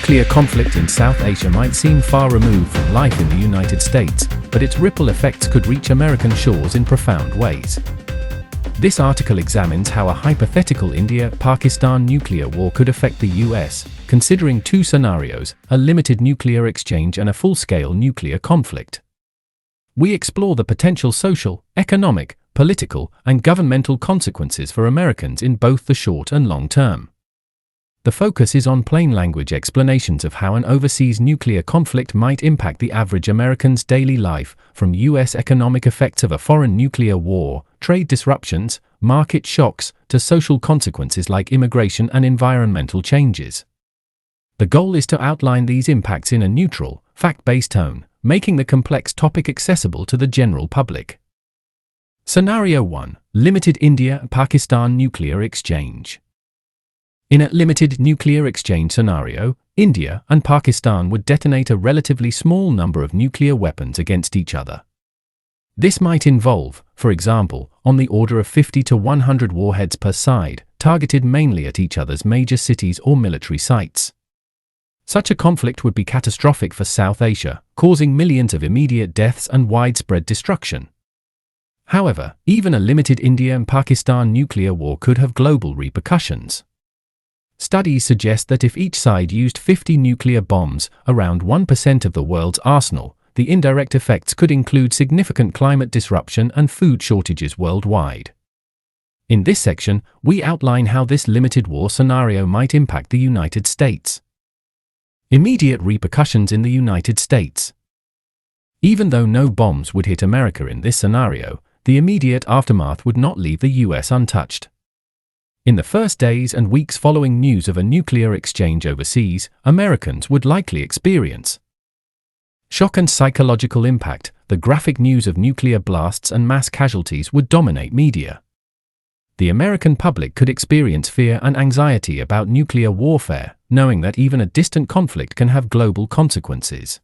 Nuclear conflict in South Asia might seem far removed from life in the United States, but its ripple effects could reach American shores in profound ways. This article examines how a hypothetical India-Pakistan nuclear war could affect the US, considering two scenarios: a limited nuclear exchange and a full-scale nuclear conflict. We explore the potential social, economic, political, and governmental consequences for Americans in both the short and long term. The focus is on plain language explanations of how an overseas nuclear conflict might impact the average American's daily life, from US economic effects of a foreign nuclear war, trade disruptions, market shocks, to social consequences like immigration and environmental changes. The goal is to outline these impacts in a neutral, fact-based tone, making the complex topic accessible to the general public. Scenario 1: Limited India-Pakistan nuclear exchange. In a limited nuclear exchange scenario, India and Pakistan would detonate a relatively small number of nuclear weapons against each other. This might involve, for example, on the order of 50 to 100 warheads per side, targeted mainly at each other's major cities or military sites. Such a conflict would be catastrophic for South Asia, causing millions of immediate deaths and widespread destruction. However, even a limited India and Pakistan nuclear war could have global repercussions. Studies suggest that if each side used 50 nuclear bombs, around 1% of the world's arsenal, the indirect effects could include significant climate disruption and food shortages worldwide. In this section, we outline how this limited war scenario might impact the United States. Immediate repercussions in the United States. Even though no bombs would hit America in this scenario, the immediate aftermath would not leave the US untouched. In the first days and weeks following news of a nuclear exchange overseas, Americans would likely experience shock and psychological impact. The graphic news of nuclear blasts and mass casualties would dominate media. The American public could experience fear and anxiety about nuclear warfare, knowing that even a distant conflict can have global consequences.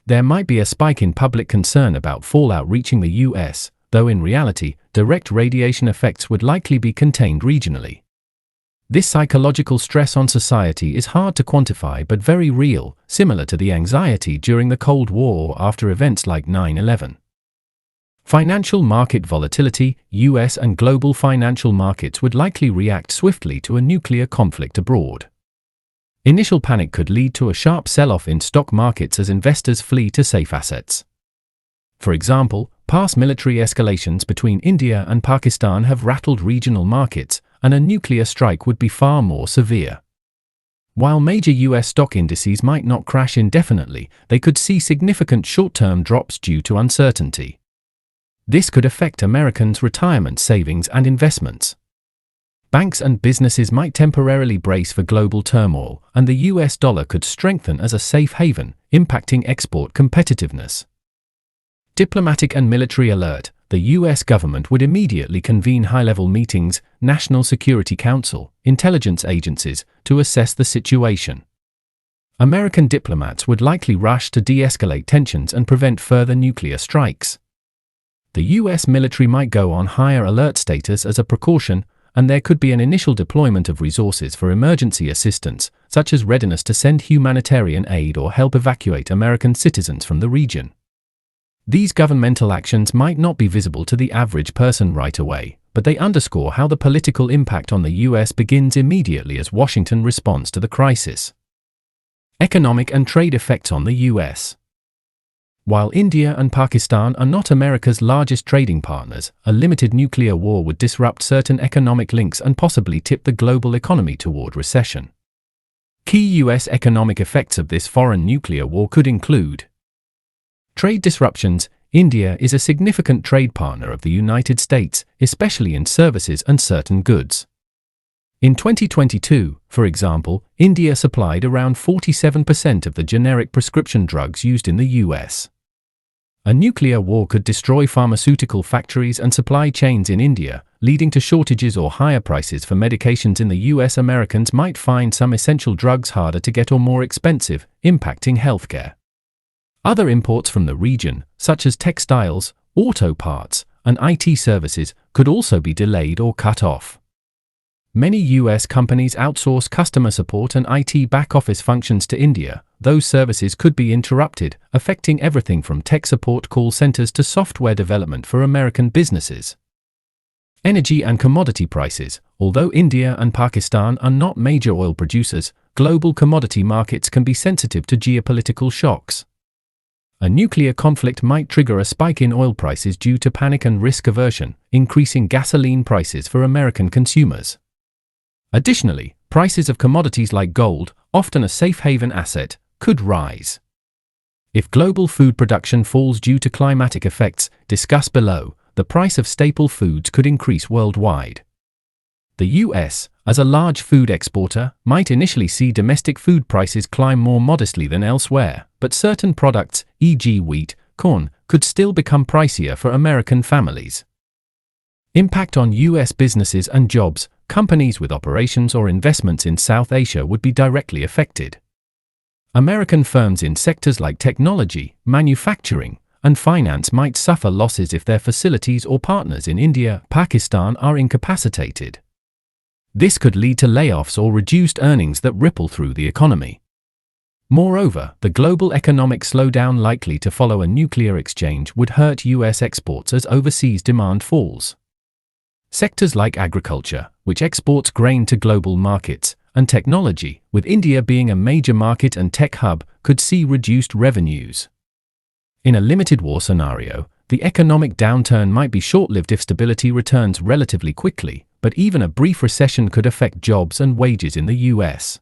There might be a spike in public concern about fallout reaching the US, though in reality, direct radiation effects would likely be contained regionally. This psychological stress on society is hard to quantify but very real, similar to the anxiety during the Cold War after events like 9/11. Financial market volatility. US and global financial markets would likely react swiftly to a nuclear conflict abroad. Initial panic could lead to a sharp sell-off in stock markets as investors flee to safe assets. For example, past military escalations between India and Pakistan have rattled regional markets, and a nuclear strike would be far more severe. While major US stock indices might not crash indefinitely, they could see significant short-term drops due to uncertainty. This could affect Americans' retirement savings and investments. Banks and businesses might temporarily brace for global turmoil, and the US dollar could strengthen as a safe haven, impacting export competitiveness. Diplomatic and military alert. The US government would immediately convene high-level meetings, National Security Council, intelligence agencies, to assess the situation. American diplomats would likely rush to de-escalate tensions and prevent further nuclear strikes. The US military might go on higher alert status as a precaution, and there could be an initial deployment of resources for emergency assistance, such as readiness to send humanitarian aid or help evacuate American citizens from the region. These governmental actions might not be visible to the average person right away, but they underscore how the political impact on the US begins immediately as Washington responds to the crisis. Economic and trade effects on the US. While India and Pakistan are not America's largest trading partners, a limited nuclear war would disrupt certain economic links and possibly tip the global economy toward recession. Key US economic effects of this foreign nuclear war could include trade disruptions. India is a significant trade partner of the United States, especially in services and certain goods. In 2022, for example, India supplied around 47% of the generic prescription drugs used in the US. A nuclear war could destroy pharmaceutical factories and supply chains in India, leading to shortages or higher prices for medications in the US. Americans might find some essential drugs harder to get or more expensive, impacting healthcare. Other imports from the region, such as textiles, auto parts, and IT services, could also be delayed or cut off. Many US companies outsource customer support and IT back-office functions to India. Those services could be interrupted, affecting everything from tech support call centers to software development for American businesses. Energy and commodity prices. Although India and Pakistan are not major oil producers, global commodity markets can be sensitive to geopolitical shocks. A nuclear conflict might trigger a spike in oil prices due to panic and risk aversion, increasing gasoline prices for American consumers. Additionally, prices of commodities like gold, often a safe haven asset, could rise. If global food production falls due to climatic effects, discussed below, the price of staple foods could increase worldwide. The US, as a large food exporter, might initially see domestic food prices climb more modestly than elsewhere, but certain products, e.g. wheat, corn, could still become pricier for American families. Impact on US businesses and jobs. Companies with operations or investments in South Asia would be directly affected. American firms in sectors like technology, manufacturing, and finance might suffer losses if their facilities or partners in India, Pakistan are incapacitated. This could lead to layoffs or reduced earnings that ripple through the economy. Moreover, the global economic slowdown likely to follow a nuclear exchange would hurt US exports as overseas demand falls. Sectors like agriculture, which exports grain to global markets, and technology, with India being a major market and tech hub, could see reduced revenues. In a limited war scenario, the economic downturn might be short-lived if stability returns relatively quickly, but even a brief recession could affect jobs and wages in the US.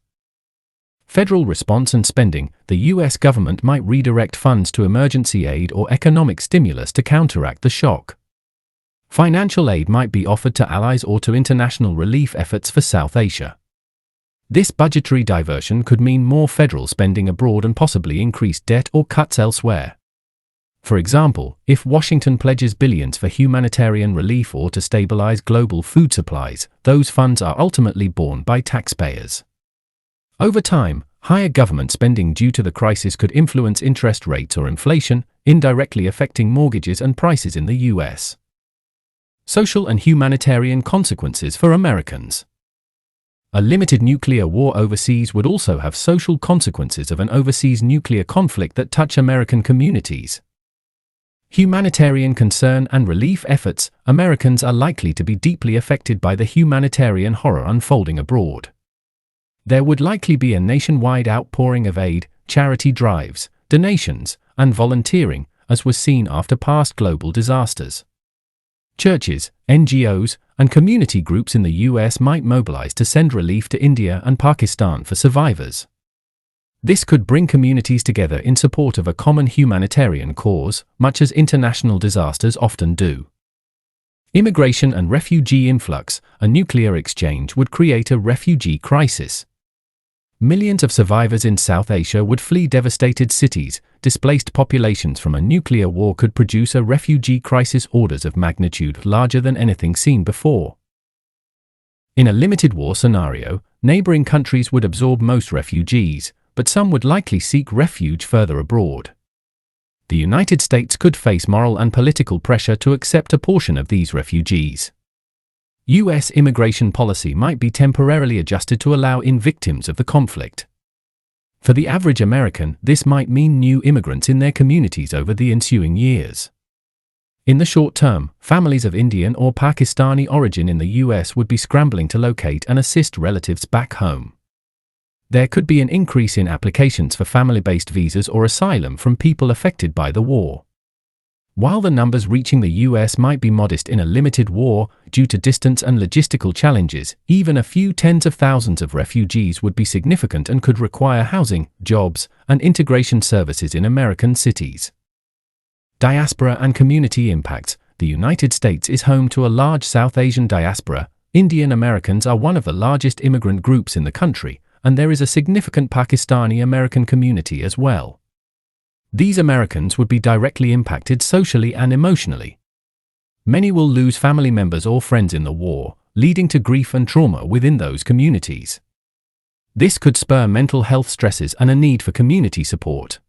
Federal response and spending. The US government might redirect funds to emergency aid or economic stimulus to counteract the shock. Financial aid might be offered to allies or to international relief efforts for South Asia. This budgetary diversion could mean more federal spending abroad and possibly increased debt or cuts elsewhere. For example, if Washington pledges billions for humanitarian relief or to stabilize global food supplies, those funds are ultimately borne by taxpayers. Over time, higher government spending due to the crisis could influence interest rates or inflation, indirectly affecting mortgages and prices in the US. Social and humanitarian consequences for Americans. A limited nuclear war overseas would also have social consequences of an overseas nuclear conflict that touch American communities. Humanitarian concern and relief efforts. Americans are likely to be deeply affected by the humanitarian horror unfolding abroad. There would likely be a nationwide outpouring of aid, charity drives, donations, and volunteering, as was seen after past global disasters. Churches, NGOs, and community groups in the US might mobilize to send relief to India and Pakistan for survivors. This could bring communities together in support of a common humanitarian cause, much as international disasters often do. Immigration and refugee influx. A nuclear exchange would create a refugee crisis. Millions of survivors in South Asia would flee devastated cities. Displaced populations from a nuclear war could produce a refugee crisis orders of magnitude larger than anything seen before. In a limited war scenario, neighboring countries would absorb most refugees, but some would likely seek refuge further abroad. The United States could face moral and political pressure to accept a portion of these refugees. US immigration policy might be temporarily adjusted to allow in victims of the conflict. For the average American, this might mean new immigrants in their communities over the ensuing years. In the short term, families of Indian or Pakistani origin in the US would be scrambling to locate and assist relatives back home. There could be an increase in applications for family-based visas or asylum from people affected by the war. While the numbers reaching the US might be modest in a limited war, due to distance and logistical challenges, even a few tens of thousands of refugees would be significant and could require housing, jobs, and integration services in American cities. Diaspora and community impacts. The United States is home to a large South Asian diaspora. Indian Americans are one of the largest immigrant groups in the country, and there is a significant Pakistani American community as well. These Americans would be directly impacted socially and emotionally. Many will lose family members or friends in the war, leading to grief and trauma within those communities. This could spur mental health stresses and a need for community support.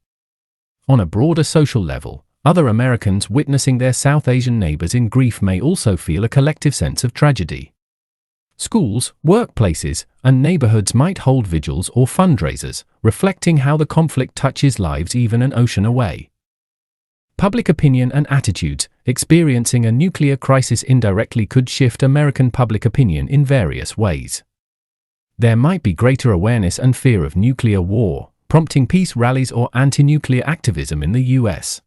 On a broader social level, other Americans witnessing their South Asian neighbors in grief may also feel a collective sense of tragedy. Schools, workplaces, and neighborhoods might hold vigils or fundraisers, reflecting how the conflict touches lives even an ocean away. Public opinion and attitudes. Experiencing a nuclear crisis indirectly could shift American public opinion in various ways. There might be greater awareness and fear of nuclear war, prompting peace rallies or anti-nuclear activism in the US.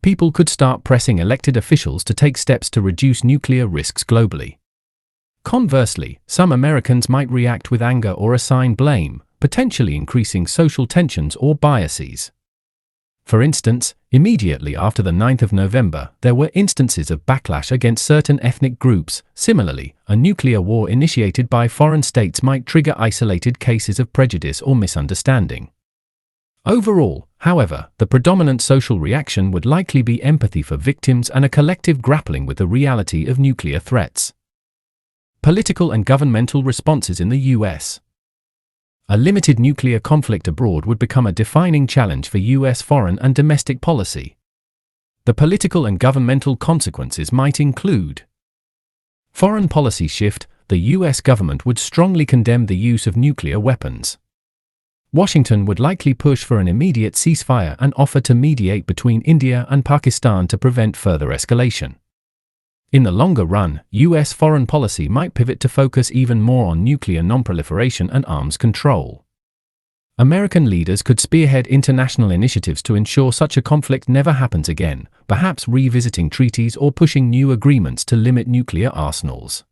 People could start pressing elected officials to take steps to reduce nuclear risks globally. Conversely, some Americans might react with anger or assign blame, potentially increasing social tensions or biases. For instance, immediately after the 9th of November, there were instances of backlash against certain ethnic groups. Similarly, a nuclear war initiated by foreign states might trigger isolated cases of prejudice or misunderstanding. Overall, however, the predominant social reaction would likely be empathy for victims and a collective grappling with the reality of nuclear threats. Political and governmental responses in the US. A limited nuclear conflict abroad would become a defining challenge for US foreign and domestic policy. The political and governmental consequences might include: foreign policy shift. The US government would strongly condemn the use of nuclear weapons. Washington would likely push for an immediate ceasefire and offer to mediate between India and Pakistan to prevent further escalation. In the longer run, US foreign policy might pivot to focus even more on nuclear nonproliferation and arms control. American leaders could spearhead international initiatives to ensure such a conflict never happens again, perhaps revisiting treaties or pushing new agreements to limit nuclear arsenals.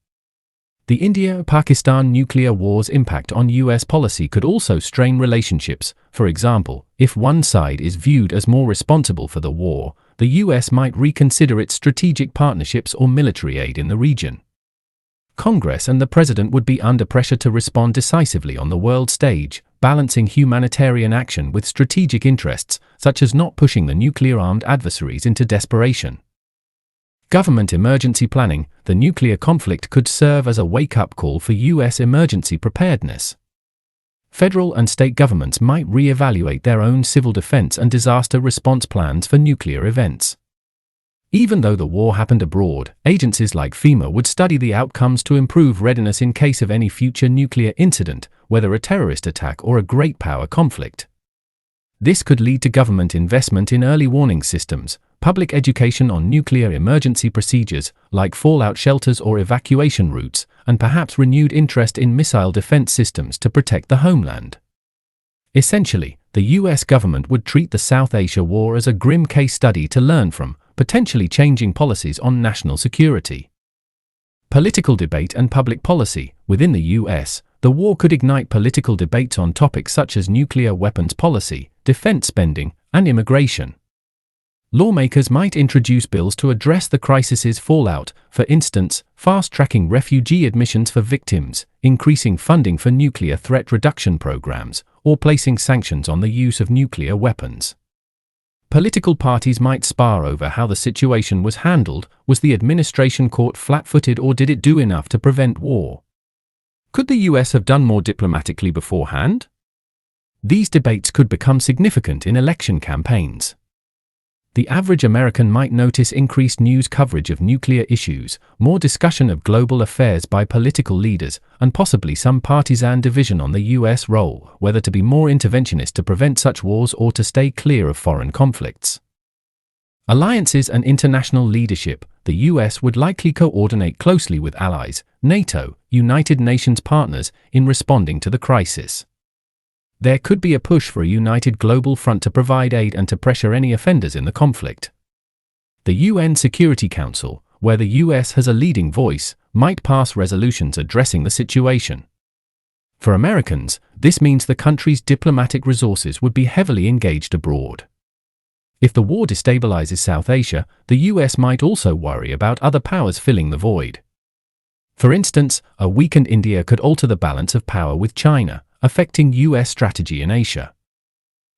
The India-Pakistan nuclear war's impact on US policy could also strain relationships. For example, if one side is viewed as more responsible for the war, the US might reconsider its strategic partnerships or military aid in the region. Congress and the President would be under pressure to respond decisively on the world stage, balancing humanitarian action with strategic interests, such as not pushing the nuclear-armed adversaries into desperation. Government emergency planning. The nuclear conflict could serve as a wake-up call for US emergency preparedness. Federal and state governments might re-evaluate their own civil defense and disaster response plans for nuclear events. Even though the war happened abroad, agencies like FEMA would study the outcomes to improve readiness in case of any future nuclear incident, whether a terrorist attack or a great power conflict. This could lead to government investment in early warning systems, public education on nuclear emergency procedures, like fallout shelters or evacuation routes, and perhaps renewed interest in missile defense systems to protect the homeland. Essentially, the US government would treat the South Asia War as a grim case study to learn from, potentially changing policies on national security. Political debate and public policy. Within the US, the war could ignite political debates on topics such as nuclear weapons policy, defense spending, and immigration. Lawmakers might introduce bills to address the crisis's fallout, for instance, fast-tracking refugee admissions for victims, increasing funding for nuclear threat reduction programs, or placing sanctions on the use of nuclear weapons. Political parties might spar over how the situation was handled. Was the administration caught flat-footed, or did it do enough to prevent war? Could the US have done more diplomatically beforehand? These debates could become significant in election campaigns. The average American might notice increased news coverage of nuclear issues, more discussion of global affairs by political leaders, and possibly some partisan division on the US role, whether to be more interventionist to prevent such wars or to stay clear of foreign conflicts. Alliances and international leadership. The US would likely coordinate closely with allies, NATO, United Nations partners, in responding to the crisis. There could be a push for a united global front to provide aid and to pressure any offenders in the conflict. The UN Security Council, where the US has a leading voice, might pass resolutions addressing the situation. For Americans, this means the country's diplomatic resources would be heavily engaged abroad. If the war destabilizes South Asia, the US might also worry about other powers filling the void. For instance, a weakened India could alter the balance of power with China, affecting US strategy in Asia.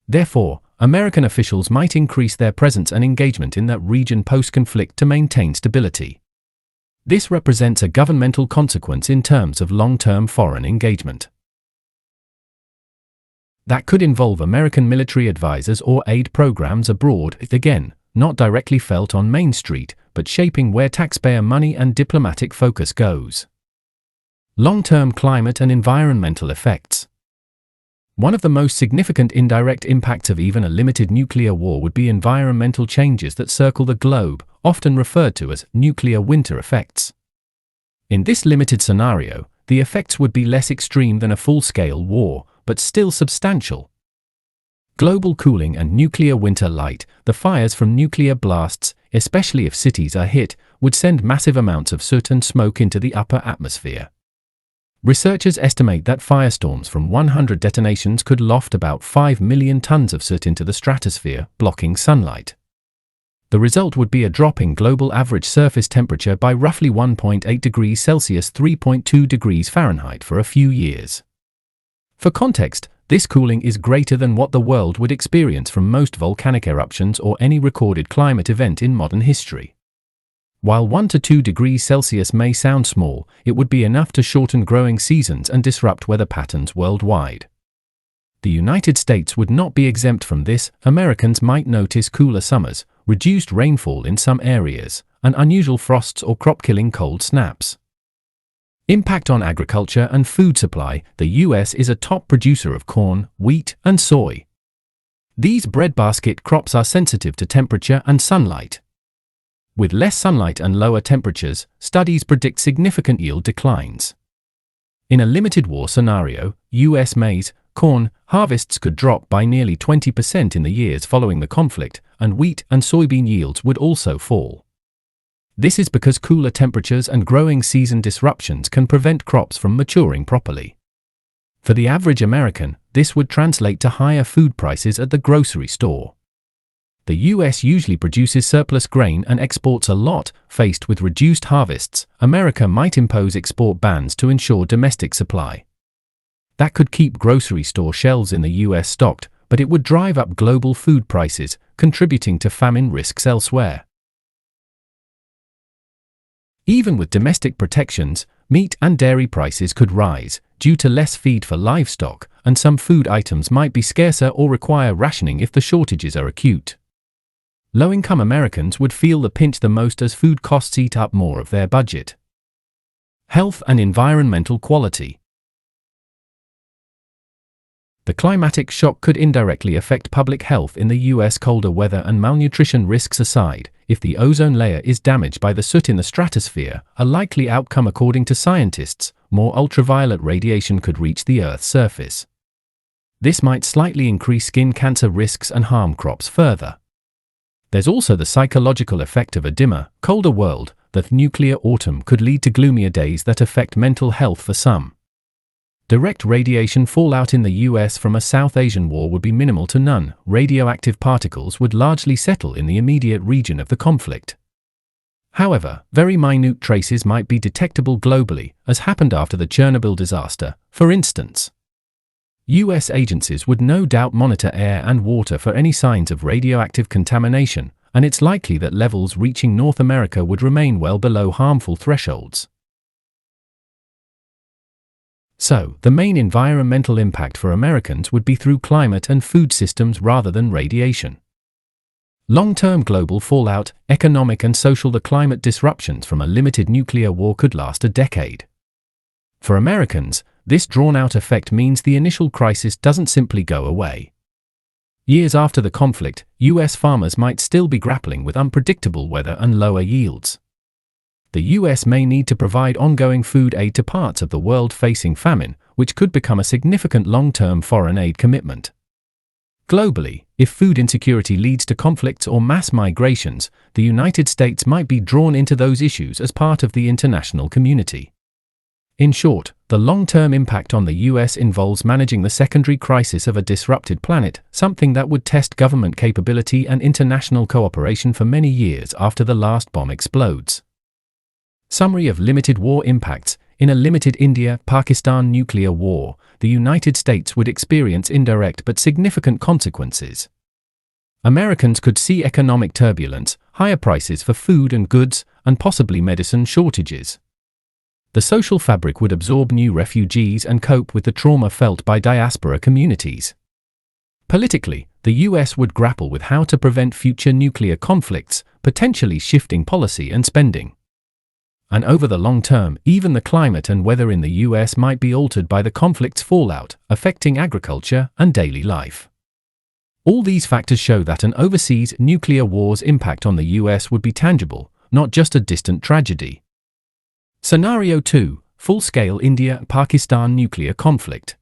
Therefore, American officials might increase their presence and engagement in that region post-conflict to maintain stability. This represents a governmental consequence in terms of long-term foreign engagement. That could involve American military advisors or aid programs abroad, again, not directly felt on Main Street, but shaping where taxpayer money and diplomatic focus goes. Long-term climate and environmental effects. One of the most significant indirect impacts of even a limited nuclear war would be environmental changes that circle the globe, often referred to as nuclear winter effects. In this limited scenario, the effects would be less extreme than a full-scale war, but still substantial. Global cooling and nuclear winter light, the fires from nuclear blasts, especially if cities are hit, would send massive amounts of soot and smoke into the upper atmosphere. Researchers estimate that firestorms from 100 detonations could loft about 5 million tons of soot into the stratosphere, blocking sunlight. The result would be a drop in global average surface temperature by roughly 1.8 degrees Celsius (3.2 degrees Fahrenheit) for a few years. For context, this cooling is greater than what the world would experience from most volcanic eruptions or any recorded climate event in modern history. While 1 to 2 degrees Celsius may sound small, it would be enough to shorten growing seasons and disrupt weather patterns worldwide. The United States would not be exempt from this. Americans might notice cooler summers, reduced rainfall in some areas, and unusual frosts or crop-killing cold snaps. Impact on agriculture and food supply. The U.S. is a top producer of corn, wheat, and soy. These breadbasket crops are sensitive to temperature and sunlight. With less sunlight and lower temperatures, studies predict significant yield declines. In a limited war scenario, U.S. maize, corn, harvests could drop by nearly 20% in the years following the conflict, and wheat and soybean yields would also fall. This is because cooler temperatures and growing season disruptions can prevent crops from maturing properly. For the average American, this would translate to higher food prices at the grocery store. The U.S. usually produces surplus grain and exports a lot. Faced with reduced harvests, America might impose export bans to ensure domestic supply. That could keep grocery store shelves in the U.S. stocked, but it would drive up global food prices, contributing to famine risks elsewhere. Even with domestic protections, meat and dairy prices could rise, due to less feed for livestock, and some food items might be scarcer or require rationing if the shortages are acute. Low-income Americans would feel the pinch the most as food costs eat up more of their budget. Health and environmental quality. The climatic shock could indirectly affect public health in the U.S. Colder weather and malnutrition risks aside, if the ozone layer is damaged by the soot in the stratosphere, a likely outcome according to scientists, more ultraviolet radiation could reach the Earth's surface. This might slightly increase skin cancer risks and harm crops further. There's also the psychological effect of a dimmer, colder world. That nuclear autumn could lead to gloomier days that affect mental health for some. Direct radiation fallout in the US from a South Asian war would be minimal to none. Radioactive particles would largely settle in the immediate region of the conflict. However, very minute traces might be detectable globally, as happened after the Chernobyl disaster, for instance. US agencies would no doubt monitor air and water for any signs of radioactive contamination, and it's likely that levels reaching North America would remain well below harmful thresholds. So, the main environmental impact for Americans would be through climate and food systems rather than radiation. Long-term global fallout, economic and social. The climate disruptions from a limited nuclear war could last a decade. For Americans, this drawn-out effect means the initial crisis doesn't simply go away. Years after the conflict, U.S. farmers might still be grappling with unpredictable weather and lower yields. The U.S. may need to provide ongoing food aid to parts of the world facing famine, which could become a significant long-term foreign aid commitment. Globally, if food insecurity leads to conflicts or mass migrations, the United States might be drawn into those issues as part of the international community. In short, the long-term impact on the U.S. involves managing the secondary crisis of a disrupted planet, something that would test government capability and international cooperation for many years after the last bomb explodes. Summary of limited war impacts. In a limited India-Pakistan nuclear war, the United States would experience indirect but significant consequences. Americans could see economic turbulence, higher prices for food and goods, and possibly medicine shortages. The social fabric would absorb new refugees and cope with the trauma felt by diaspora communities. Politically, the U.S. would grapple with how to prevent future nuclear conflicts, potentially shifting policy and spending. And over the long term, even the climate and weather in the US might be altered by the conflict's fallout, affecting agriculture and daily life. All these factors show that an overseas nuclear war's impact on the US would be tangible, not just a distant tragedy. Scenario 2. Full-scale India-Pakistan nuclear conflict.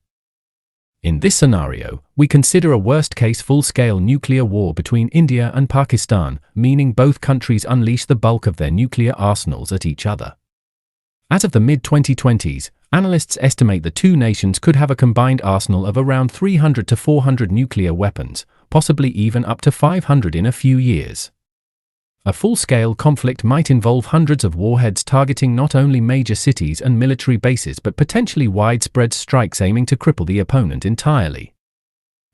In this scenario, we consider a worst-case full-scale nuclear war between India and Pakistan, meaning both countries unleash the bulk of their nuclear arsenals at each other. As of the mid-2020s, analysts estimate the two nations could have a combined arsenal of around 300 to 400 nuclear weapons, possibly even up to 500 in a few years. A full-scale conflict might involve hundreds of warheads targeting not only major cities and military bases but potentially widespread strikes aiming to cripple the opponent entirely.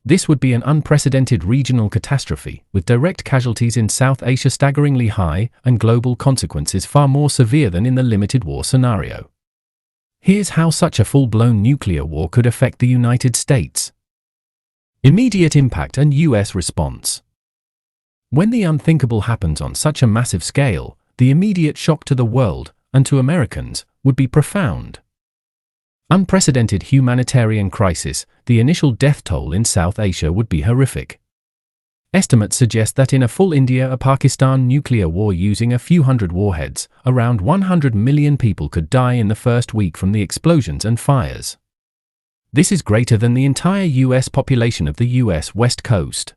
This would be an unprecedented regional catastrophe, with direct casualties in South Asia staggeringly high and global consequences far more severe than in the limited war scenario. Here's how such a full-blown nuclear war could affect the United States. Immediate impact and US response. When the unthinkable happens on such a massive scale, the immediate shock to the world, and to Americans, would be profound. Unprecedented humanitarian crisis, the initial death toll in South Asia would be horrific. Estimates suggest that in a full India-Pakistan nuclear war using a few hundred warheads, around 100 million people could die in the first week from the explosions and fires. This is greater than the entire US population of the US West Coast.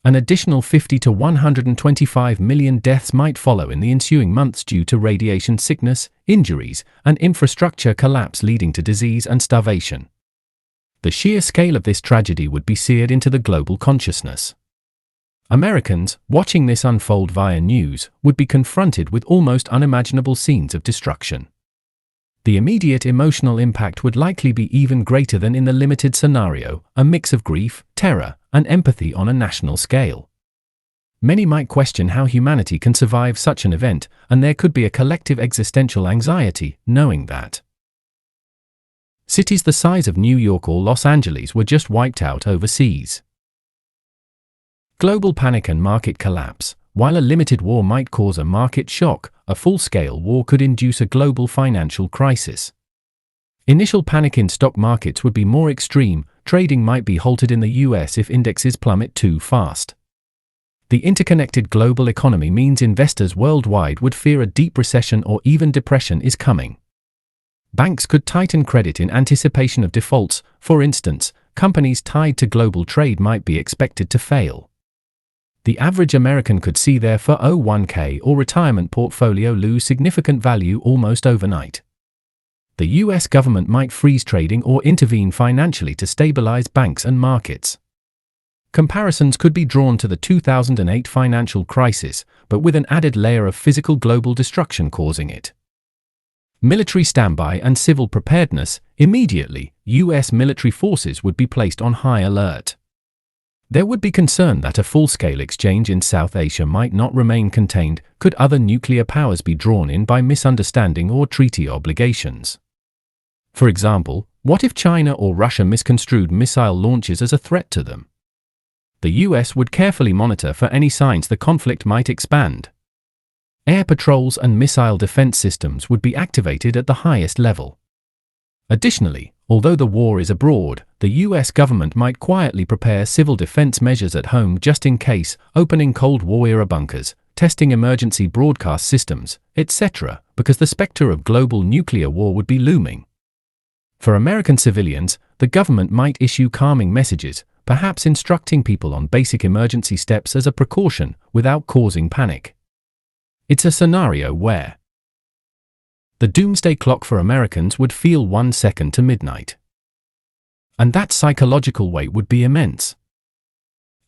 An additional 50 to 125 million deaths might follow in the ensuing months due to radiation sickness, injuries, and infrastructure collapse leading to disease and starvation. The sheer scale of this tragedy would be seared into the global consciousness. Americans, watching this unfold via news, would be confronted with almost unimaginable scenes of destruction. The immediate emotional impact would likely be even greater than in the limited scenario, a mix of grief, terror, and empathy on a national scale. Many might question how humanity can survive such an event, and there could be a collective existential anxiety, knowing that cities the size of New York or Los Angeles were just wiped out overseas. Global panic and market collapse. While a limited war might cause a market shock, a full-scale war could induce a global financial crisis. Initial panic in stock markets would be more extreme. Trading might be halted in the US if indexes plummet too fast. The interconnected global economy means investors worldwide would fear a deep recession or even depression is coming. Banks could tighten credit in anticipation of defaults. For instance, companies tied to global trade might be expected to fail. The average American could see their 401k or retirement portfolio lose significant value almost overnight. The US government might freeze trading or intervene financially to stabilize banks and markets. Comparisons could be drawn to the 2008 financial crisis, but with an added layer of physical global destruction causing it. Military standby and civil preparedness. Immediately, US military forces would be placed on high alert. There would be concern that a full-scale exchange in South Asia might not remain contained. Could other nuclear powers be drawn in by misunderstanding or treaty obligations? For example, what if China or Russia misconstrued missile launches as a threat to them? The US would carefully monitor for any signs the conflict might expand. Air patrols and missile defense systems would be activated at the highest level. Additionally, although the war is abroad, the US government might quietly prepare civil defense measures at home just in case, opening Cold War-era bunkers, testing emergency broadcast systems, etc., because the specter of global nuclear war would be looming. For American civilians, the government might issue calming messages, perhaps instructing people on basic emergency steps as a precaution, without causing panic. It's a scenario where the doomsday clock for Americans would feel 1 second to midnight. And that psychological weight would be immense.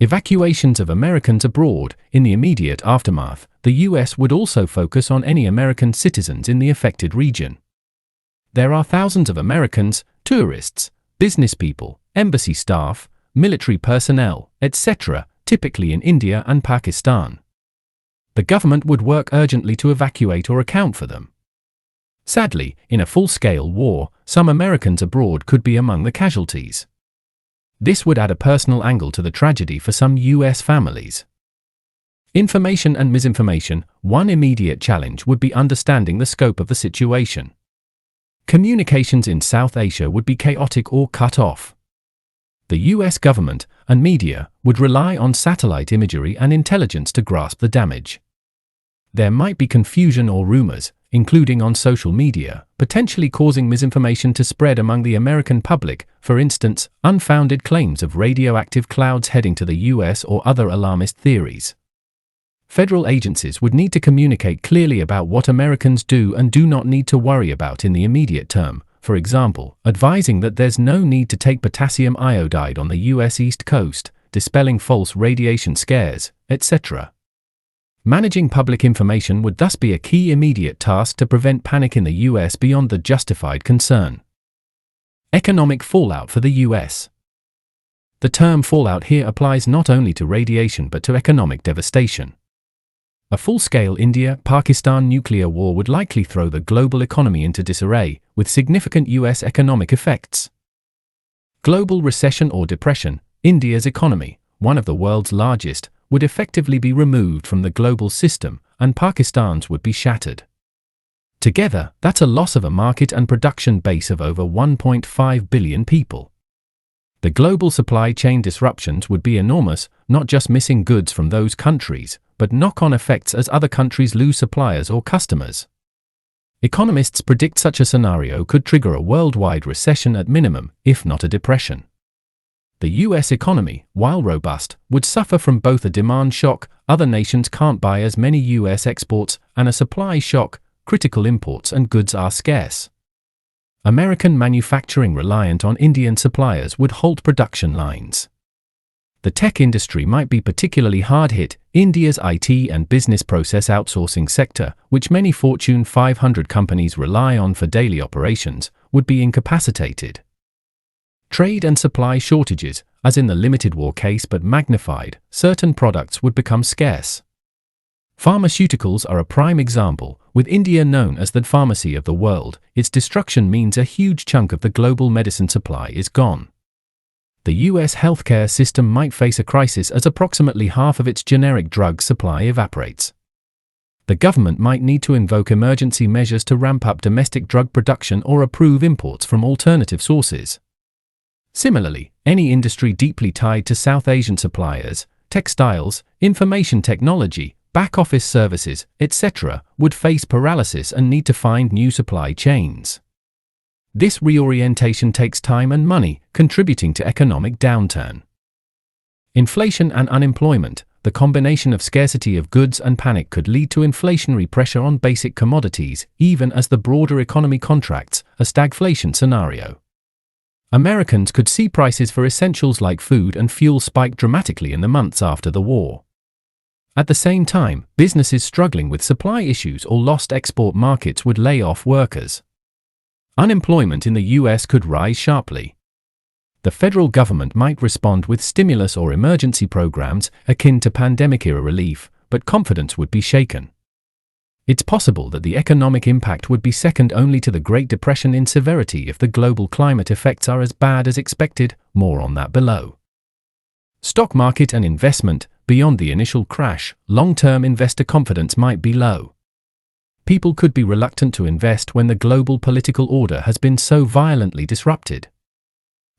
Evacuations of Americans abroad. In the immediate aftermath, the US would also focus on any American citizens in the affected region. There are thousands of Americans, tourists, business people, embassy staff, military personnel, etc., typically in India and Pakistan. The government would work urgently to evacuate or account for them. Sadly, in a full-scale war, some Americans abroad could be among the casualties. This would add a personal angle to the tragedy for some US families. Information and misinformation. One immediate challenge would be understanding the scope of the situation. Communications in South Asia would be chaotic or cut off. The US government and media would rely on satellite imagery and intelligence to grasp the damage. There might be confusion or rumors, including on social media, potentially causing misinformation to spread among the American public, for instance, unfounded claims of radioactive clouds heading to the US or other alarmist theories. Federal agencies would need to communicate clearly about what Americans do and do not need to worry about in the immediate term, for example, advising that there's no need to take potassium iodide on the US East Coast, dispelling false radiation scares, etc. Managing public information would thus be a key immediate task to prevent panic in the US beyond the justified concern. Economic fallout for the US. The term fallout here applies not only to radiation but to economic devastation. A full-scale India-Pakistan nuclear war would likely throw the global economy into disarray, with significant US economic effects. Global recession or depression. India's economy, one of the world's largest, would effectively be removed from the global system, and Pakistan's would be shattered. Together, that's a loss of a market and production base of over 1.5 billion people. The global supply chain disruptions would be enormous, not just missing goods from those countries, but knock-on effects as other countries lose suppliers or customers. Economists predict such a scenario could trigger a worldwide recession at minimum, if not a depression. The US economy, while robust, would suffer from both a demand shock, other nations can't buy as many US exports, and a supply shock, critical imports and goods are scarce. American manufacturing reliant on Indian suppliers would halt production lines. The tech industry might be particularly hard hit. India's IT and business process outsourcing sector, which many Fortune 500 companies rely on for daily operations, would be incapacitated. Trade and supply shortages, as in the limited war case but magnified, certain products would become scarce. Pharmaceuticals are a prime example, with India known as the pharmacy of the world. Its destruction means a huge chunk of the global medicine supply is gone. The US healthcare system might face a crisis as approximately half of its generic drug supply evaporates. The government might need to invoke emergency measures to ramp up domestic drug production or approve imports from alternative sources. Similarly, any industry deeply tied to South Asian suppliers, textiles, information technology, back-office services, etc., would face paralysis and need to find new supply chains. This reorientation takes time and money, contributing to economic downturn. Inflation and unemployment. The combination of scarcity of goods and panic could lead to inflationary pressure on basic commodities, even as the broader economy contracts, a stagflation scenario. Americans could see prices for essentials like food and fuel spike dramatically in the months after the war. At the same time, businesses struggling with supply issues or lost export markets would lay off workers. Unemployment in the US could rise sharply. The federal government might respond with stimulus or emergency programs akin to pandemic-era relief, but confidence would be shaken. It's possible that the economic impact would be second only to the Great Depression in severity if the global climate effects are as bad as expected. More on that below. Stock market and investment. Beyond the initial crash, long-term investor confidence might be low. People could be reluctant to invest when the global political order has been so violently disrupted.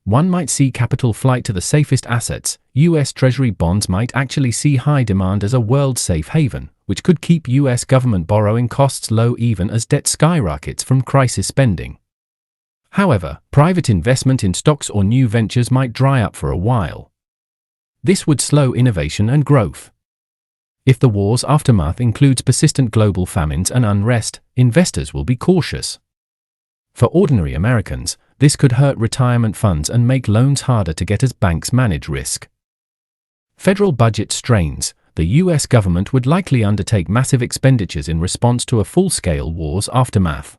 One might see capital flight to the safest assets. US Treasury bonds might actually see high demand as a world safe haven, which could keep US government borrowing costs low even as debt skyrockets from crisis spending. However, private investment in stocks or new ventures might dry up for a while. This would slow innovation and growth. If the war's aftermath includes persistent global famines and unrest, investors will be cautious. For ordinary Americans, this could hurt retirement funds and make loans harder to get as banks manage risk. Federal budget strains. The US government would likely undertake massive expenditures in response to a full-scale war's aftermath.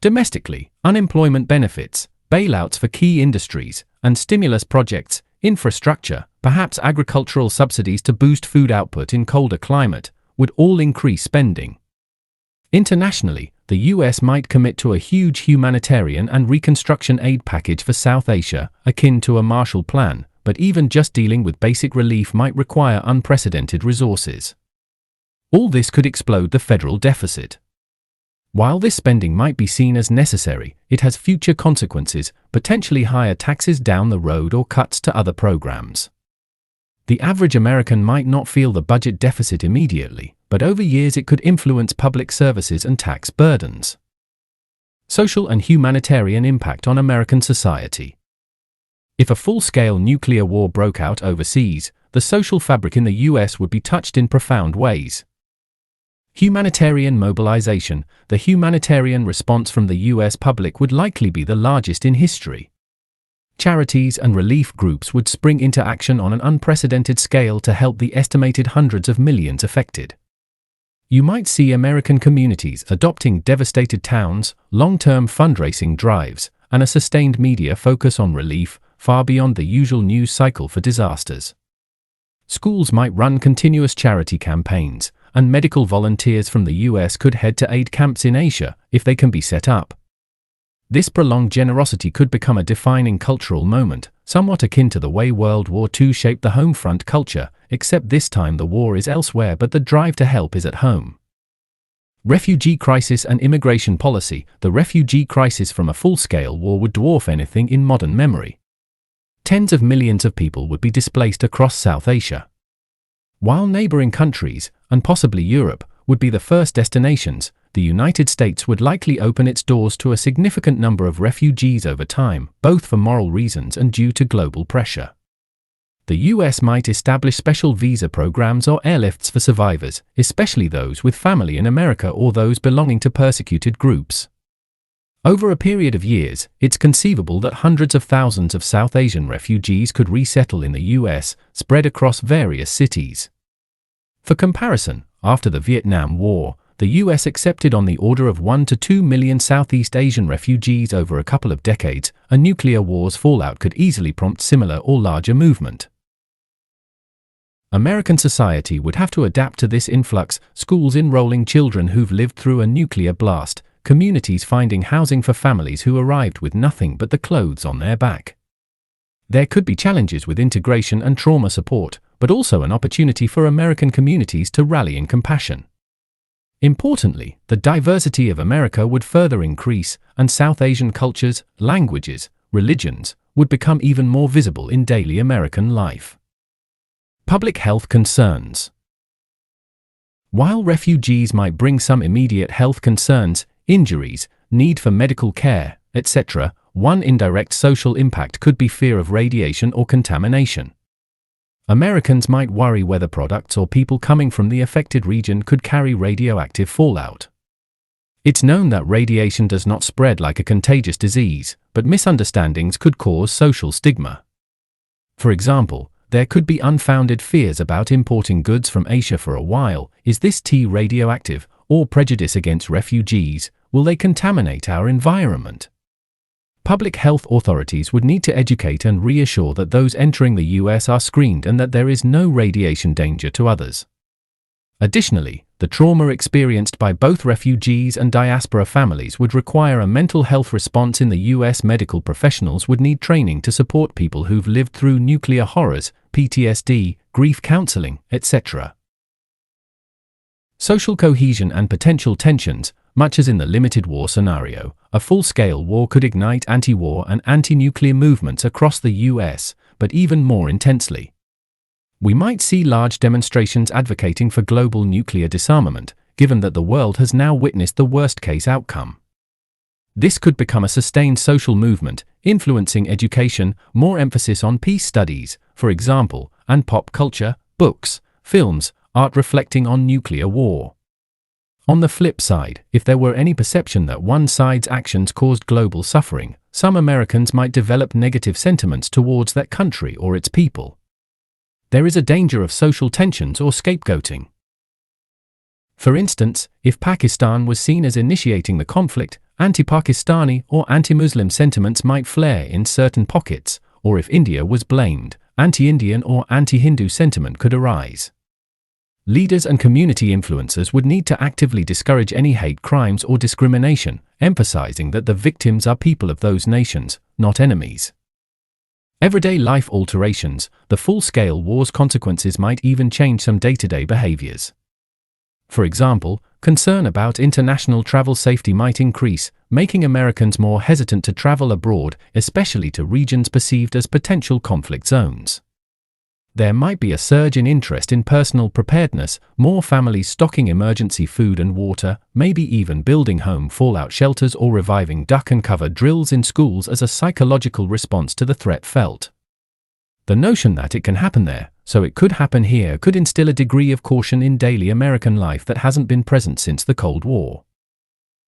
Domestically, unemployment benefits, bailouts for key industries, and stimulus projects, infrastructure, perhaps agricultural subsidies to boost food output in colder climate, would all increase spending. Internationally, the US might commit to a huge humanitarian and reconstruction aid package for South Asia, akin to a Marshall Plan, but even just dealing with basic relief might require unprecedented resources. All this could explode the federal deficit. While this spending might be seen as necessary, it has future consequences, potentially higher taxes down the road or cuts to other programs. The average American might not feel the budget deficit immediately, but over years it could influence public services and tax burdens. Social and humanitarian impact on American society. If a full-scale nuclear war broke out overseas, the social fabric in the US would be touched in profound ways. Humanitarian mobilization. The humanitarian response from the US public would likely be the largest in history. Charities and relief groups would spring into action on an unprecedented scale to help the estimated hundreds of millions affected. You might see American communities adopting devastated towns, long-term fundraising drives, and a sustained media focus on relief, far beyond the usual news cycle for disasters. Schools might run continuous charity campaigns, and medical volunteers from the US could head to aid camps in Asia if they can be set up. This prolonged generosity could become a defining cultural moment, somewhat akin to the way World War II shaped the home front culture, except this time the war is elsewhere but the drive to help is at home. Refugee crisis and immigration policy. The refugee crisis from a full-scale war would dwarf anything in modern memory. Tens of millions of people would be displaced across South Asia. While neighboring countries, and possibly Europe, would be the first destinations, the United States would likely open its doors to a significant number of refugees over time, both for moral reasons and due to global pressure. The US might establish special visa programs or airlifts for survivors, especially those with family in America or those belonging to persecuted groups. Over a period of years, it's conceivable that hundreds of thousands of South Asian refugees could resettle in the US, spread across various cities. For comparison, after the Vietnam War, the US accepted on the order of 1 to 2 million Southeast Asian refugees over a couple of decades. A nuclear war's fallout could easily prompt similar or larger movement. American society would have to adapt to this influx, schools enrolling children who've lived through a nuclear blast, communities finding housing for families who arrived with nothing but the clothes on their back. There could be challenges with integration and trauma support, but also an opportunity for American communities to rally in compassion. Importantly, the diversity of America would further increase, and South Asian cultures, languages, religions would become even more visible in daily American life. Public health concerns. While refugees might bring some immediate health concerns, injuries, need for medical care, etc., one indirect social impact could be fear of radiation or contamination. Americans might worry whether products or people coming from the affected region could carry radioactive fallout. It's known that radiation does not spread like a contagious disease, but misunderstandings could cause social stigma. For example, there could be unfounded fears about importing goods from Asia for a while. Is this tea radioactive? Or prejudice against refugees, will they contaminate our environment? Public health authorities would need to educate and reassure that those entering the US are screened and that there is no radiation danger to others. Additionally, the trauma experienced by both refugees and diaspora families would require a mental health response in the US. Medical professionals would need training to support people who've lived through nuclear horrors, PTSD, grief counseling, etc. Social cohesion and potential tensions. Much as in the limited war scenario, a full-scale war could ignite anti-war and anti-nuclear movements across the US, but even more intensely. We might see large demonstrations advocating for global nuclear disarmament, given that the world has now witnessed the worst-case outcome. This could become a sustained social movement, influencing education, more emphasis on peace studies, for example, and pop culture, books, films, art reflecting on nuclear war. On the flip side, if there were any perception that one side's actions caused global suffering, some Americans might develop negative sentiments towards that country or its people. There is a danger of social tensions or scapegoating. For instance, if Pakistan was seen as initiating the conflict, anti-Pakistani or anti-Muslim sentiments might flare in certain pockets, or if India was blamed, anti-Indian or anti-Hindu sentiment could arise. Leaders and community influencers would need to actively discourage any hate crimes or discrimination, emphasizing that the victims are people of those nations, not enemies. Everyday life alterations, the full-scale war's consequences might even change some day-to-day behaviors. For example, concern about international travel safety might increase, making Americans more hesitant to travel abroad, especially to regions perceived as potential conflict zones. There might be a surge in interest in personal preparedness, more families stocking emergency food and water, maybe even building home fallout shelters or reviving duck and cover drills in schools as a psychological response to the threat felt. The notion that it can happen there, so it could happen here, could instill a degree of caution in daily American life that hasn't been present since the Cold War.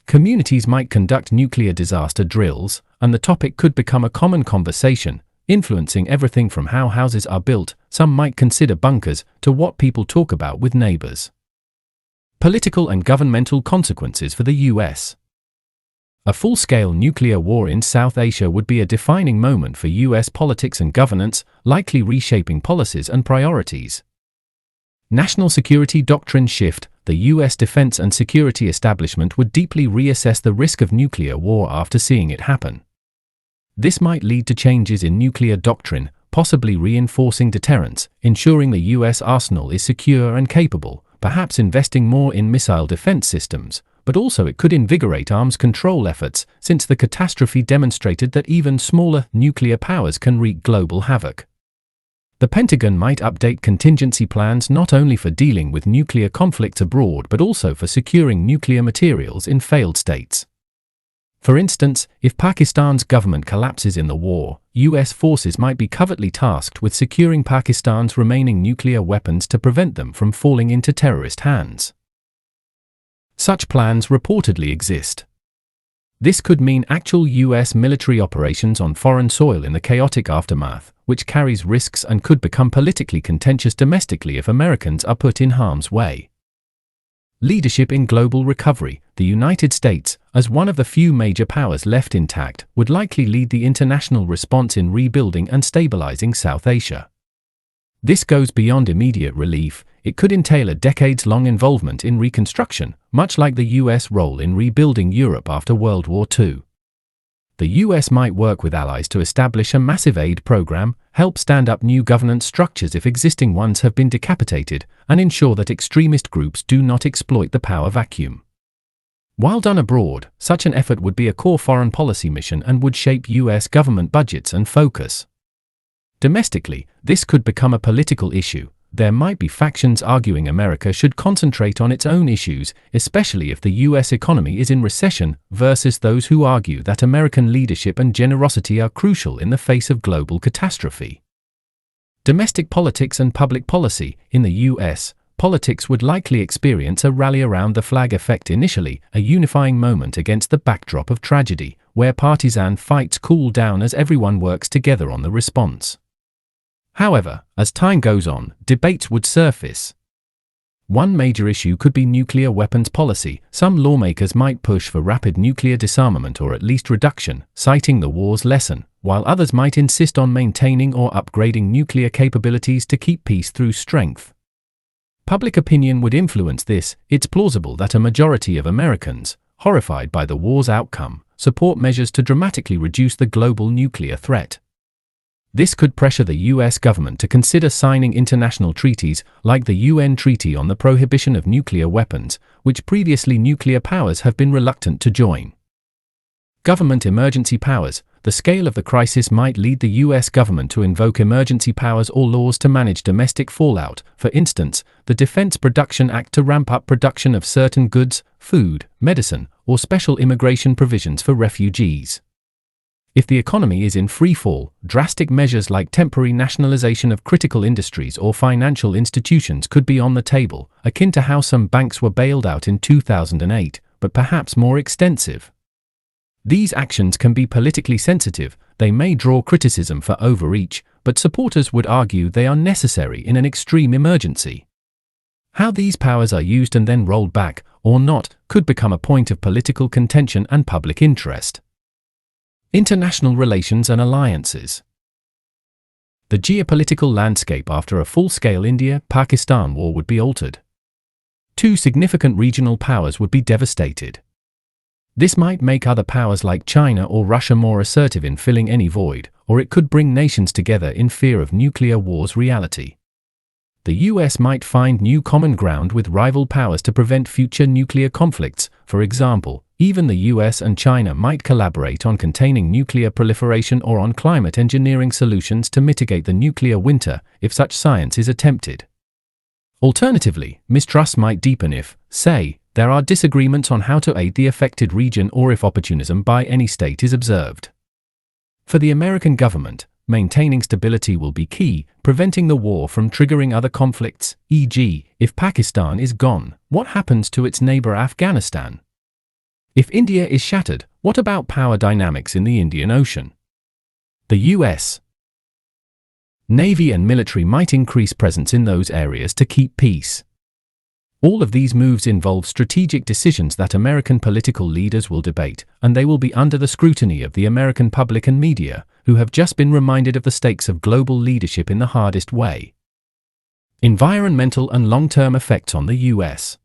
Communities might conduct nuclear disaster drills, and the topic could become a common conversation, influencing everything from how houses are built, some might consider bunkers, to what people talk about with neighbors. Political and governmental consequences for the U.S. A full-scale nuclear war in South Asia would be a defining moment for U.S. politics and governance, likely reshaping policies and priorities. National security doctrine shift. The U.S. defense and security establishment would deeply reassess the risk of nuclear war after seeing it happen. This might lead to changes in nuclear doctrine, possibly reinforcing deterrence, ensuring the U.S. arsenal is secure and capable, perhaps investing more in missile defense systems, but also it could invigorate arms control efforts, since the catastrophe demonstrated that even smaller nuclear powers can wreak global havoc. The Pentagon might update contingency plans not only for dealing with nuclear conflicts abroad but also for securing nuclear materials in failed states. For instance, if Pakistan's government collapses in the war, U.S. forces might be covertly tasked with securing Pakistan's remaining nuclear weapons to prevent them from falling into terrorist hands. Such plans reportedly exist. This could mean actual U.S. military operations on foreign soil in the chaotic aftermath, which carries risks and could become politically contentious domestically if Americans are put in harm's way. Leadership in global recovery. The United States, as one of the few major powers left intact, would likely lead the international response in rebuilding and stabilizing South Asia. This goes beyond immediate relief. It could entail a decades-long involvement in reconstruction, much like the U.S. role in rebuilding Europe after World War II. The U.S. might work with allies to establish a massive aid program, help stand up new governance structures if existing ones have been decapitated, and ensure that extremist groups do not exploit the power vacuum. While done abroad, such an effort would be a core foreign policy mission and would shape U.S. government budgets and focus. Domestically, this could become a political issue. There might be factions arguing America should concentrate on its own issues, especially if the U.S. economy is in recession, versus those who argue that American leadership and generosity are crucial in the face of global catastrophe. Domestic politics and public policy. In the U.S., politics would likely experience a rally around the flag effect initially, a unifying moment against the backdrop of tragedy, where partisan fights cool down as everyone works together on the response. However, as time goes on, debates would surface. One major issue could be nuclear weapons policy. Some lawmakers might push for rapid nuclear disarmament or at least reduction, citing the war's lesson, while others might insist on maintaining or upgrading nuclear capabilities to keep peace through strength. Public opinion would influence this. It's plausible that a majority of Americans, horrified by the war's outcome, support measures to dramatically reduce the global nuclear threat. This could pressure the U.S. government to consider signing international treaties, like the UN Treaty on the Prohibition of Nuclear Weapons, which previously nuclear powers have been reluctant to join. Government emergency powers. The scale of the crisis might lead the U.S. government to invoke emergency powers or laws to manage domestic fallout, for instance, the Defense Production Act to ramp up production of certain goods, food, medicine, or special immigration provisions for refugees. If the economy is in free fall, drastic measures like temporary nationalization of critical industries or financial institutions could be on the table, akin to how some banks were bailed out in 2008, but perhaps more extensive. These actions can be politically sensitive. They may draw criticism for overreach, but supporters would argue they are necessary in an extreme emergency. How these powers are used and then rolled back, or not, could become a point of political contention and public interest. International relations and alliances. The geopolitical landscape after a full-scale India-Pakistan war would be altered. Two significant regional powers would be devastated. This might make other powers like China or Russia more assertive in filling any void, or it could bring nations together in fear of nuclear war's reality. The US might find new common ground with rival powers to prevent future nuclear conflicts. For example, even the US and China might collaborate on containing nuclear proliferation or on climate engineering solutions to mitigate the nuclear winter, if such science is attempted. Alternatively, mistrust might deepen if, say, there are disagreements on how to aid the affected region or if opportunism by any state is observed. For the American government, maintaining stability will be key, preventing the war from triggering other conflicts, e.g., if Pakistan is gone, what happens to its neighbor Afghanistan? If India is shattered, what about power dynamics in the Indian Ocean? The US Navy and military might increase presence in those areas to keep peace. All of these moves involve strategic decisions that American political leaders will debate, and they will be under the scrutiny of the American public and media, who have just been reminded of the stakes of global leadership in the hardest way. Environmental and long-term effects on the US.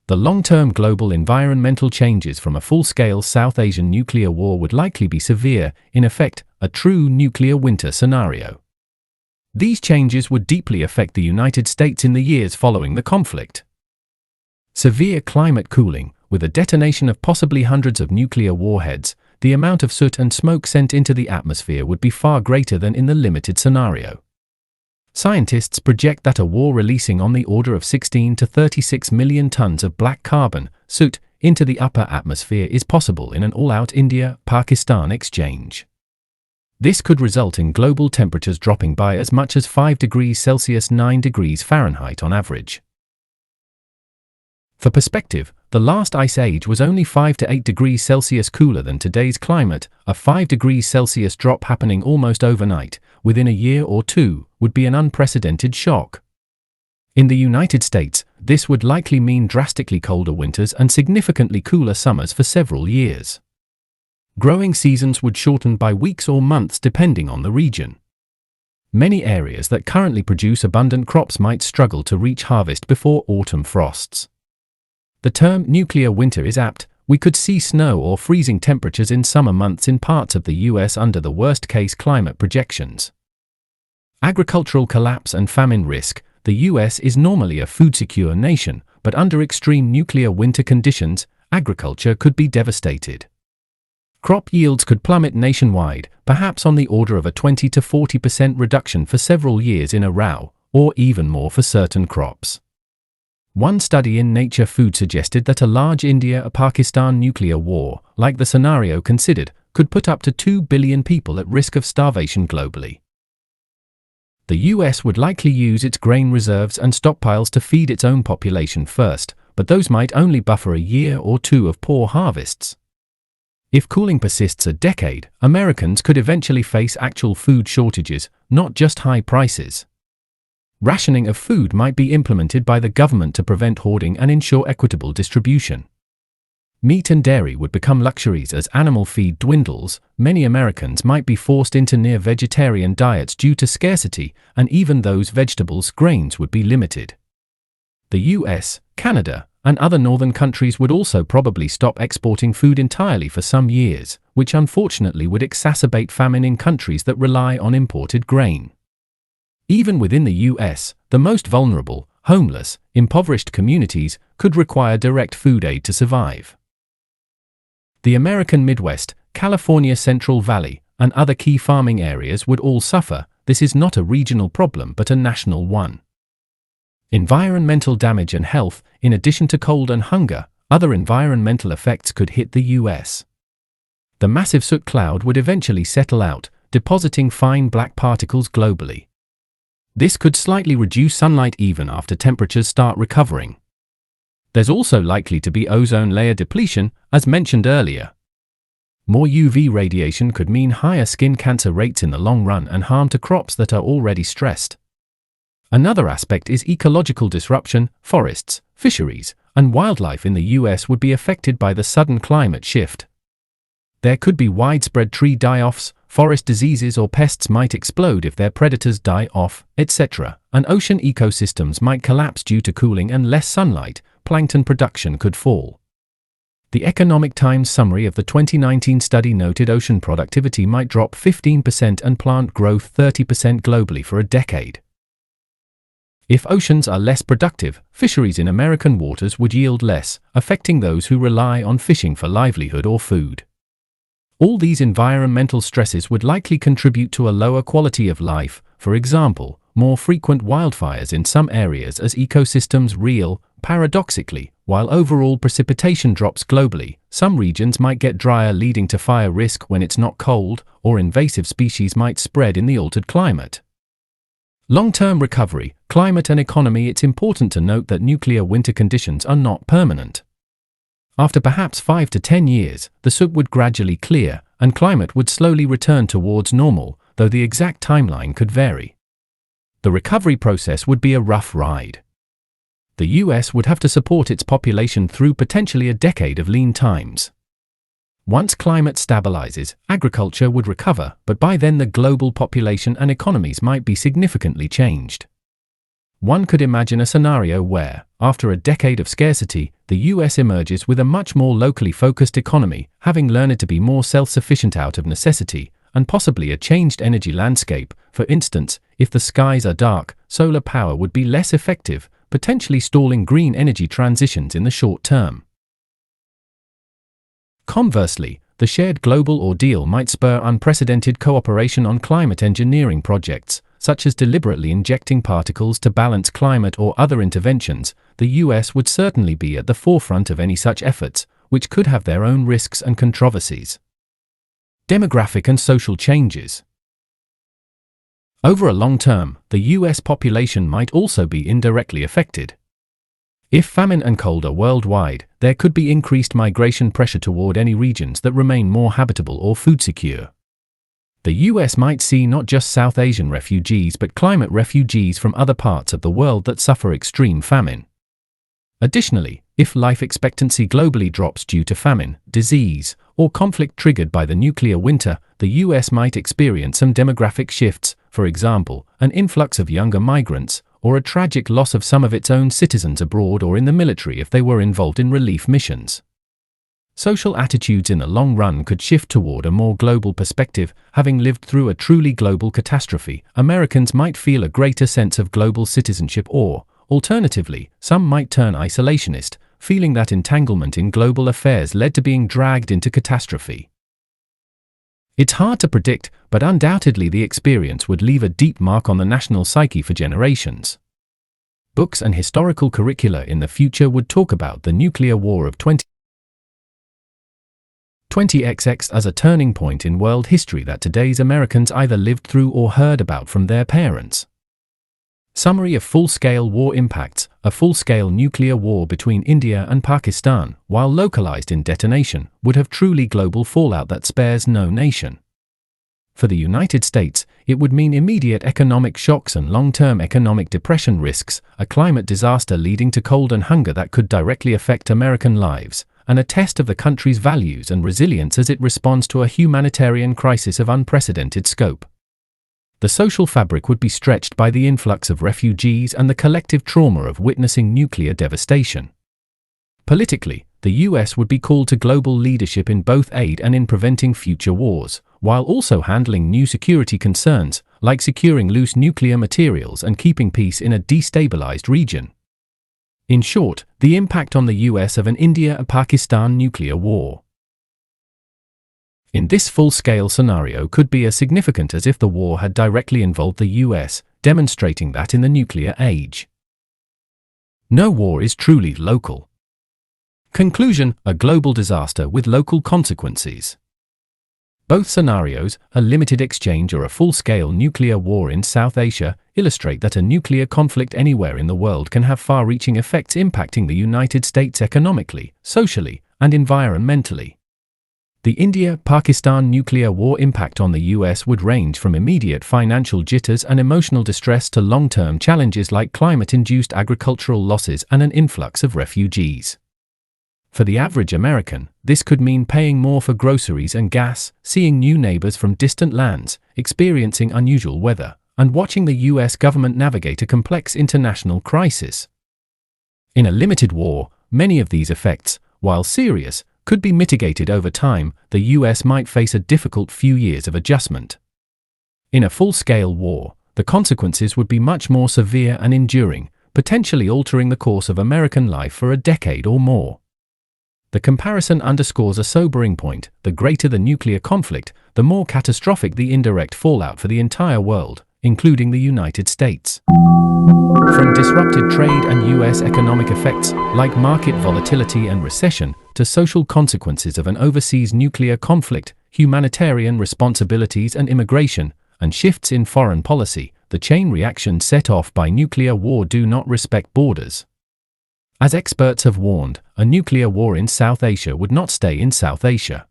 The long-term global environmental changes from a full-scale South Asian nuclear war would likely be severe, in effect, a true nuclear winter scenario. These changes would deeply affect the United States in the years following the conflict. Severe climate cooling, with a detonation of possibly hundreds of nuclear warheads, the amount of soot and smoke sent into the atmosphere would be far greater than in the limited scenario. Scientists project that a war releasing on the order of 16 to 36 million tons of black carbon, soot, into the upper atmosphere is possible in an all-out India-Pakistan exchange. This could result in global temperatures dropping by as much as 5 degrees Celsius (9 degrees Fahrenheit) on average. For perspective, the last ice age was only 5 to 8 degrees Celsius cooler than today's climate. A 5 degrees Celsius drop happening almost overnight, within a year or two, would be an unprecedented shock. In the United States, this would likely mean drastically colder winters and significantly cooler summers for several years. Growing seasons would shorten by weeks or months depending on the region. Many areas that currently produce abundant crops might struggle to reach harvest before autumn frosts. The term nuclear winter is apt. We could see snow or freezing temperatures in summer months in parts of the US under the worst-case climate projections. Agricultural collapse and famine risk. The US is normally a food-secure nation, but under extreme nuclear winter conditions, agriculture could be devastated. Crop yields could plummet nationwide, perhaps on the order of a 20 to 40% reduction for several years in a row, or even more for certain crops. One study in Nature Food suggested that a large India-Pakistan nuclear war, like the scenario considered, could put up to 2 billion people at risk of starvation globally. The US would likely use its grain reserves and stockpiles to feed its own population first, but those might only buffer a year or two of poor harvests. If cooling persists a decade, Americans could eventually face actual food shortages, not just high prices. Rationing of food might be implemented by the government to prevent hoarding and ensure equitable distribution. Meat and dairy would become luxuries as animal feed dwindles. Many Americans might be forced into near-vegetarian diets due to scarcity, and even those vegetables, grains would be limited. The US, Canada, and other northern countries would also probably stop exporting food entirely for some years, which unfortunately would exacerbate famine in countries that rely on imported grain. Even within the US, the most vulnerable, homeless, impoverished communities could require direct food aid to survive. The American Midwest, California Central Valley, and other key farming areas would all suffer. This is not a regional problem but a national one. Environmental damage and health. In addition to cold and hunger, other environmental effects could hit the US. The massive soot cloud would eventually settle out, depositing fine black particles globally. This could slightly reduce sunlight even after temperatures start recovering. There's also likely to be ozone layer depletion, as mentioned earlier. More UV radiation could mean higher skin cancer rates in the long run and harm to crops that are already stressed. Another aspect is ecological disruption. Forests, fisheries, and wildlife in the US would be affected by the sudden climate shift. There could be widespread tree die-offs, forest diseases or pests might explode if their predators die off, etc., and ocean ecosystems might collapse due to cooling and less sunlight. Plankton production could fall. The Economic Times summary of the 2019 study noted ocean productivity might drop 15% and plant growth 30% globally for a decade. If oceans are less productive, fisheries in American waters would yield less, affecting those who rely on fishing for livelihood or food. All these environmental stresses would likely contribute to a lower quality of life, for example, more frequent wildfires in some areas as ecosystems reel. Paradoxically, while overall precipitation drops globally, some regions might get drier, leading to fire risk when it's not cold, or invasive species might spread in the altered climate. Long-term recovery, climate and economy. It's important to note that nuclear winter conditions are not permanent. After perhaps 5 to 10 years, the soot would gradually clear, and climate would slowly return towards normal, though the exact timeline could vary. The recovery process would be a rough ride. The US would have to support its population through potentially a decade of lean times. Once climate stabilizes, agriculture would recover, but by then the global population and economies might be significantly changed. One could imagine a scenario where, after a decade of scarcity, the US emerges with a much more locally focused economy, having learned to be more self-sufficient out of necessity, and possibly a changed energy landscape. For instance, if the skies are dark, solar power would be less effective, potentially stalling green energy transitions in the short term. Conversely, the shared global ordeal might spur unprecedented cooperation on climate engineering projects, such as deliberately injecting particles to balance climate or other interventions. The US would certainly be at the forefront of any such efforts, which could have their own risks and controversies. Demographic and social changes. Over a long term, the US population might also be indirectly affected. If famine and cold are worldwide, there could be increased migration pressure toward any regions that remain more habitable or food secure. The US might see not just South Asian refugees but climate refugees from other parts of the world that suffer extreme famine. Additionally, if life expectancy globally drops due to famine, disease, or conflict triggered by the nuclear winter, the US might experience some demographic shifts, for example, an influx of younger migrants, or a tragic loss of some of its own citizens abroad or in the military if they were involved in relief missions. Social attitudes in the long run could shift toward a more global perspective. Having lived through a truly global catastrophe, Americans might feel a greater sense of global citizenship, or, alternatively, some might turn isolationist, feeling that entanglement in global affairs led to being dragged into catastrophe. It's hard to predict, but undoubtedly the experience would leave a deep mark on the national psyche for generations. Books and historical curricula in the future would talk about the nuclear war of 20XX as a turning point in world history that today's Americans either lived through or heard about from their parents. Summary of full-scale war impacts. A full-scale nuclear war between India and Pakistan, while localized in detonation, would have truly global fallout that spares no nation. For the United States, it would mean immediate economic shocks and long-term economic depression risks, a climate disaster leading to cold and hunger that could directly affect American lives, and a test of the country's values and resilience as it responds to a humanitarian crisis of unprecedented scope. The social fabric would be stretched by the influx of refugees and the collective trauma of witnessing nuclear devastation. Politically, the US would be called to global leadership in both aid and in preventing future wars, while also handling new security concerns, like securing loose nuclear materials and keeping peace in a destabilized region. In short, the impact on the US of an India-Pakistan nuclear war in this full-scale scenario could be as significant as if the war had directly involved the US, demonstrating that in the nuclear age, no war is truly local. Conclusion: a global disaster with local consequences. Both scenarios, a limited exchange or a full-scale nuclear war in South Asia, illustrate that a nuclear conflict anywhere in the world can have far-reaching effects impacting the United States economically, socially, and environmentally. The India-Pakistan nuclear war impact on the US would range from immediate financial jitters and emotional distress to long-term challenges like climate-induced agricultural losses and an influx of refugees. For the average American, this could mean paying more for groceries and gas, seeing new neighbors from distant lands, experiencing unusual weather, and watching the US government navigate a complex international crisis. In a limited war, many of these effects, while serious, could be mitigated over time, the US might face a difficult few years of adjustment. In a full-scale war, the consequences would be much more severe and enduring, potentially altering the course of American life for a decade or more. The comparison underscores a sobering point: the greater the nuclear conflict, the more catastrophic the indirect fallout for the entire world, including the United States. From disrupted trade and US economic effects, like market volatility and recession, to social consequences of an overseas nuclear conflict, humanitarian responsibilities and immigration, and shifts in foreign policy, the chain reactions set off by nuclear war do not respect borders. As experts have warned, a nuclear war in South Asia would not stay in South Asia.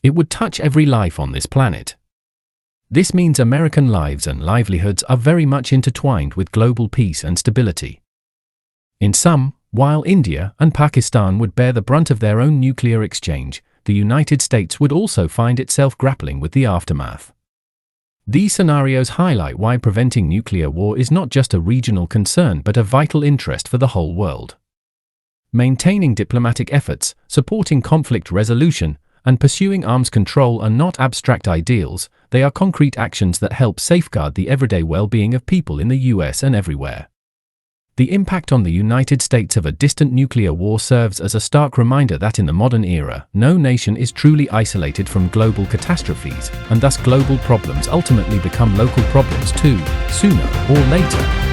It would touch every life on this planet. This means American lives and livelihoods are very much intertwined with global peace and stability. In sum, while India and Pakistan would bear the brunt of their own nuclear exchange, the United States would also find itself grappling with the aftermath. These scenarios highlight why preventing nuclear war is not just a regional concern but a vital interest for the whole world. Maintaining diplomatic efforts, supporting conflict resolution, and pursuing arms control are not abstract ideals, they are concrete actions that help safeguard the everyday well-being of people in the US and everywhere. The impact on the United States of a distant nuclear war serves as a stark reminder that in the modern era, no nation is truly isolated from global catastrophes, and thus global problems ultimately become local problems too, sooner or later.